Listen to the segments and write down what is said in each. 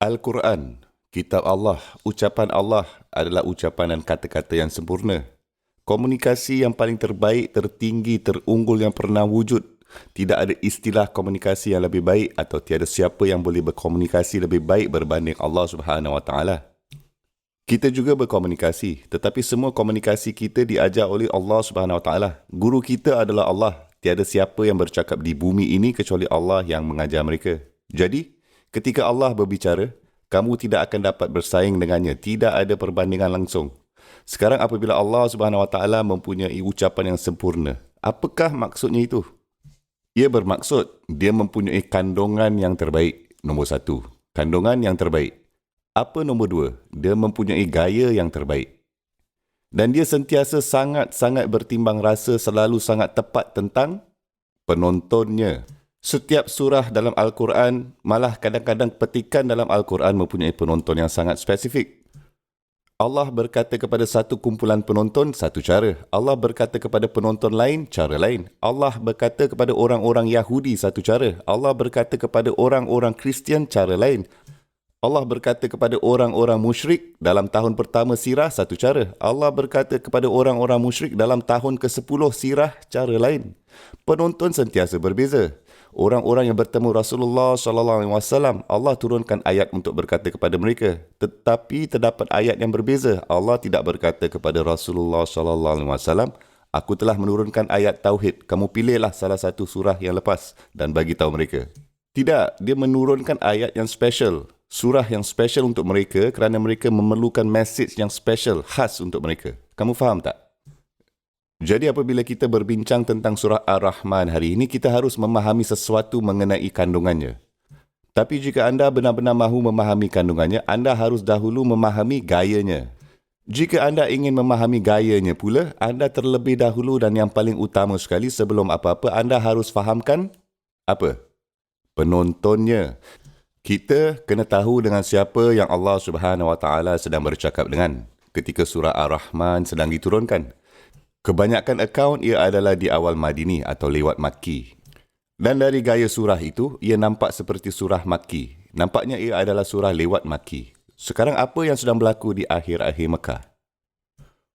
Al-Quran, kitab Allah, ucapan Allah adalah ucapan dan kata-kata yang sempurna. Komunikasi yang paling terbaik, tertinggi, terunggul yang pernah wujud. Tidak ada istilah komunikasi yang lebih baik atau tiada siapa yang boleh berkomunikasi lebih baik berbanding Allah Subhanahu Wa Taala. Kita juga berkomunikasi, tetapi semua komunikasi kita diajar oleh Allah Subhanahu Wa Taala. Guru kita adalah Allah. Tiada siapa yang bercakap di bumi ini kecuali Allah yang mengajar mereka. Jadi, ketika Allah berbicara, kamu tidak akan dapat bersaing dengannya. Tidak ada perbandingan langsung. Sekarang apabila Allah Subhanahu Wa Taala mempunyai ucapan yang sempurna, apakah maksudnya itu? Ia bermaksud dia mempunyai kandungan yang terbaik. Nombor satu, kandungan yang terbaik. Apa nombor dua? Dia mempunyai gaya yang terbaik. Dan dia sentiasa sangat-sangat bertimbang rasa, selalu sangat tepat tentang penontonnya. Setiap surah dalam Al-Quran, malah kadang-kadang petikan dalam Al-Quran mempunyai penonton yang sangat spesifik. Allah berkata kepada satu kumpulan penonton, satu cara. Allah berkata kepada penonton lain, cara lain. Allah berkata kepada orang-orang Yahudi, satu cara. Allah berkata kepada orang-orang Kristian, cara lain. Allah berkata kepada orang-orang musyrik dalam tahun pertama sirah, satu cara. Allah berkata kepada orang-orang musyrik dalam tahun ke-10 sirah, cara lain. Penonton sentiasa berbeza. Orang-orang yang bertemu Rasulullah SAW, Allah turunkan ayat untuk berkata kepada mereka. Tetapi terdapat ayat yang berbeza. Allah tidak berkata kepada Rasulullah SAW, aku telah menurunkan ayat Tauhid. Kamu pilihlah salah satu surah yang lepas dan bagi tahu mereka. Tidak, dia menurunkan ayat yang special. Surah yang special untuk mereka kerana mereka memerlukan message yang special, khas untuk mereka. Kamu faham tak? Jadi apabila kita berbincang tentang surah Ar-Rahman hari ini, kita harus memahami sesuatu mengenai kandungannya. Tapi jika anda benar-benar mahu memahami kandungannya, anda harus dahulu memahami gayanya. Jika anda ingin memahami gayanya pula, anda terlebih dahulu dan yang paling utama sekali sebelum apa-apa, anda harus fahamkan apa? Penontonnya. Kita kena tahu dengan siapa yang Allah Subhanahu Wa Taala sedang bercakap dengan ketika surah Ar-Rahman sedang diturunkan. Kebanyakan akaun ia adalah di awal Madini atau lewat Makki. Dan dari gaya surah itu, ia nampak seperti surah Makki. Nampaknya ia adalah surah lewat Makki. Sekarang apa yang sedang berlaku di akhir-akhir Mekah?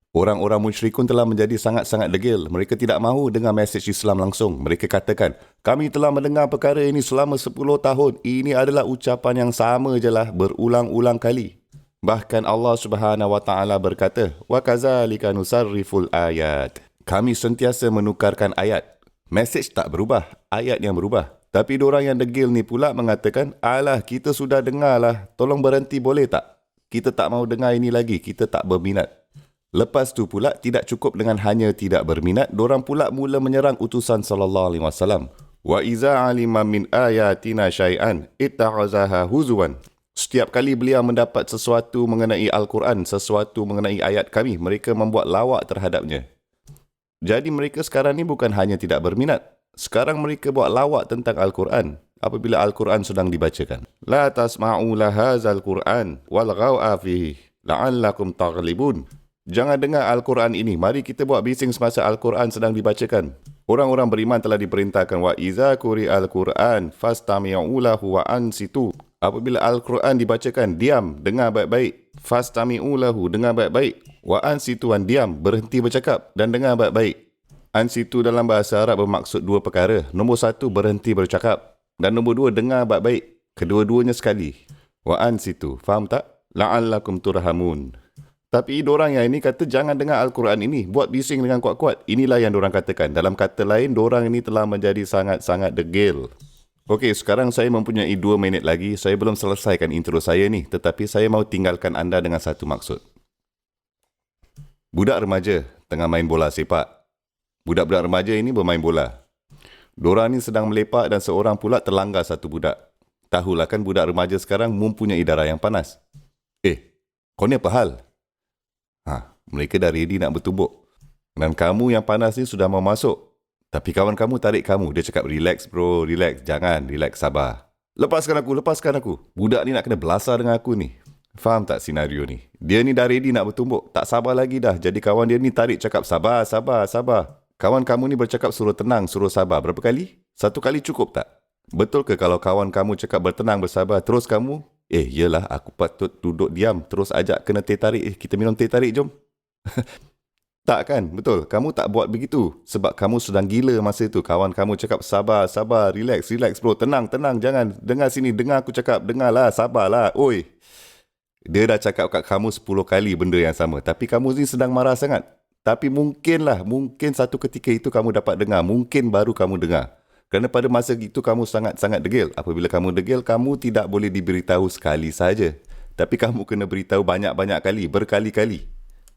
Orang-orang musyrikun telah menjadi sangat-sangat degil. Mereka tidak mahu dengar mesej Islam langsung. Mereka katakan, kami telah mendengar perkara ini selama 10 tahun. Ini adalah ucapan yang sama je lah, berulang-ulang kali. Bahkan Allah Subhanahu Wa Taala berkata, wa kazalika nusarriful ayat. Kami sentiasa menukarkan ayat. Mesej tak berubah, ayat yang berubah. Tapi diorang yang degil ni pula mengatakan, alah kita sudah dengar lah, tolong berhenti boleh tak? Kita tak mahu dengar ini lagi, kita tak berminat. Lepas tu pula tidak cukup dengan hanya tidak berminat, dorang pula mula menyerang utusan sallallahu alaihi wasallam. Wa iza alima min ayatina syai'an ittakhadhaha huzwan. Setiap kali beliau mendapat sesuatu mengenai Al-Quran, sesuatu mengenai ayat kami, mereka membuat lawak terhadapnya. Jadi mereka sekarang ni bukan hanya tidak berminat, sekarang mereka buat lawak tentang Al-Quran apabila Al-Quran sedang dibacakan. La tasma'u lahazal Quran walghaw fihi la'allakum taghlibun. Jangan dengar Al-Quran ini. Mari kita buat bising semasa Al-Quran sedang dibacakan. Orang-orang beriman telah diperintahkan wa iza quri'al Quran fastami'u lahu wa ansitu. Apabila Al-Quran dibacakan, diam, dengar baik-baik. Fastami'u lahu, dengar baik-baik. Wa ansitu, diam, berhenti bercakap dan dengar baik-baik. Ansitu dalam bahasa Arab bermaksud dua perkara. Nombor satu, berhenti bercakap. Dan nombor dua, dengar baik-baik. Kedua-duanya sekali. Wa ansitu, faham tak? La'allakum turhamun. Tapi dorang yang ini kata jangan dengar Al-Quran ini. Buat bising dengan kuat-kuat. Inilah yang dorang katakan. Dalam kata lain, dorang ini telah menjadi sangat-sangat degil. Okey, sekarang saya mempunyai 2 minit lagi. Saya belum selesaikan intro saya ni. Tetapi saya mahu tinggalkan anda dengan satu maksud. Budak remaja tengah main bola sepak. Budak-budak remaja ini bermain bola. Dorang ni sedang melepak dan seorang pula terlanggar satu budak. Tahulah kan budak remaja sekarang mempunyai darah yang panas. Kau ni apa hal? Mereka dah ready nak bertumbuk. Dan kamu yang panas ni sudah mau masuk. Tapi kawan kamu tarik kamu. Dia cakap, relax bro, relax. Jangan, relax, sabar. Lepaskan aku. Budak ni nak kena belasah dengan aku ni. Faham tak senario ni? Dia ni dah ready nak bertumbuk. Tak sabar lagi dah. Jadi kawan dia ni tarik cakap, sabar. Kawan kamu ni bercakap suruh tenang, suruh sabar. Berapa kali? 1 kali cukup tak? Betul ke kalau kawan kamu cakap bertenang, bersabar, terus kamu Yelah, aku patut duduk diam, terus ajak kena teh tarik. Kita minum teh tarik, jom. Tak kan? Betul. Kamu tak buat begitu. Sebab kamu sedang gila masa itu. Kawan kamu cakap, sabar, sabar, relax, relax bro. Tenang, tenang. Jangan. Dengar sini. Dengar aku cakap. Dengarlah. Sabarlah. Oi. Dia dah cakap kat kamu 10 kali benda yang sama. Tapi kamu ni sedang marah sangat. Tapi mungkin satu ketika itu kamu dapat dengar. Mungkin baru kamu dengar. Kerana pada masa itu kamu sangat-sangat degil. Apabila kamu degil, kamu tidak boleh diberitahu sekali saja. Tapi kamu kena beritahu banyak-banyak kali, berkali-kali.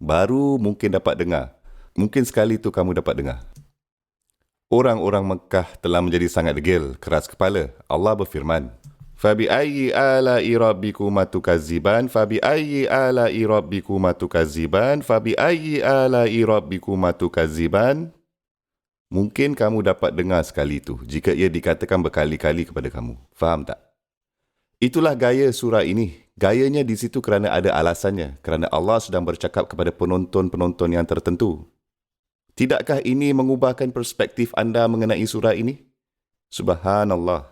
Baru mungkin dapat dengar. Mungkin sekali itu kamu dapat dengar. Orang-orang Mekah telah menjadi sangat degil, keras kepala. Allah berfirman, "Fabi'ayyi ala'i rabbikuma tukazziban, fabi'ayyi ala'i rabbikuma tukazziban, fabi'ayyi ala'i rabbikuma tukazziban." Mungkin kamu dapat dengar sekali itu jika ia dikatakan berkali-kali kepada kamu. Faham tak? Itulah gaya surah ini. Gayanya di situ kerana ada alasannya. Kerana Allah sedang bercakap kepada penonton-penonton yang tertentu. Tidakkah ini mengubahkan perspektif anda mengenai surah ini? Subhanallah.